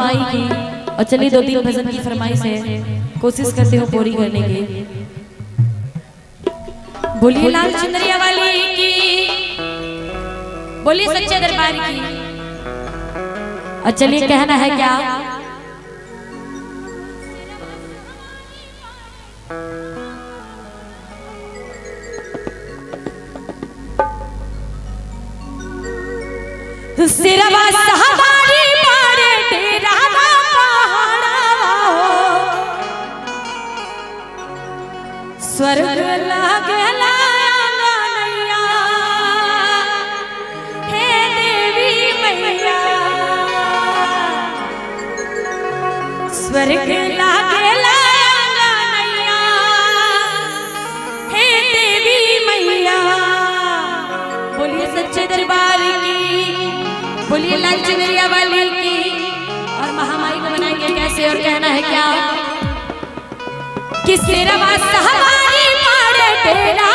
महामाई की। और चलिए 2-3 भजन की फरमाइश है, कोशिश करते हो पूरी करने की। बोलिए लाल चुनरिया वाली की, बोलिए सच्चे दरबार की। और चलिए कहना है क्या, सिरवा सहबारी मारे डेरा पहाड़ा स्वर्ग लागला नैया हे देवी मैया, स्वर्ग लागला नैया हे देवी मैया। बोलिए सच्चे दरबार की, बोलिए लाल चुनरिया वाली की। और महामाई को बनाएंगे कैसे और कहना है क्या, कि सिरवा सहबारी मारे डेरा